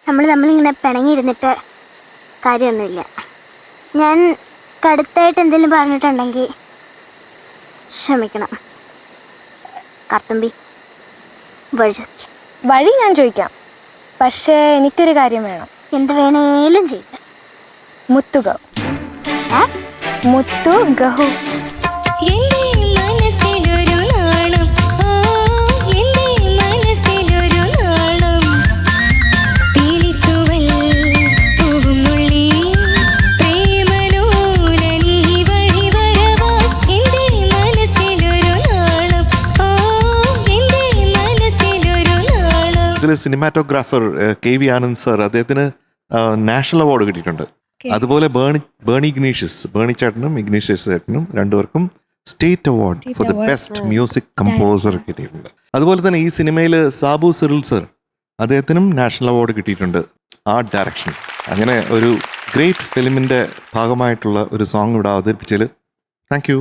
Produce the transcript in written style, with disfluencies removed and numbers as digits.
നമ്മളിങ്ങനെ പിണങ്ങിയിരുന്നിട്ട് കാര്യമൊന്നുമില്ല. ഞാൻ കടുത്തായിട്ട് എന്തെങ്കിലും പറഞ്ഞിട്ടുണ്ടെങ്കിൽ ക്ഷമിക്കണം. കാർത്തുമ്പി, വഴി ഞാൻ ചോദിക്കാം, പക്ഷേ എനിക്കൊരു കാര്യം വേണം. എന്ത് വേണേലും ചെയ്യില്ല. മുത്തു ഗഹു. മുത്തു ഗഹു. ഇതിൽ സിനിമാറ്റോഗ്രാഫർ KV ആനന്ദ് സാർ, അദ്ദേഹത്തിന് നാഷണൽ അവാർഡ് കിട്ടിയിട്ടുണ്ട്. അതുപോലെ ബേണി ചേട്ടനും ഇഗ്നീഷ്യസ് ചേട്ടനും രണ്ടുപേർക്കും state award for the best music composer കിട്ടിയിട്ടുണ്ട്. അതുപോലെ തന്നെ ഈ സിനിമയിൽ സാബു സിറിൽ സർ, അദ്ദേഹത്തിനും നാഷണൽ അവാർഡ് കിട്ടിയിട്ടുണ്ട്, ആർട്ട് ഡയറക്ഷൻ. അങ്ങനെ ഒരു ഗ്രേറ്റ് ഫിലിമിൻ്റെ ഭാഗമായിട്ടുള്ള ഒരു സോങ് ഇവിടെ അവതരിപ്പിച്ചതിൽ താങ്ക് യു.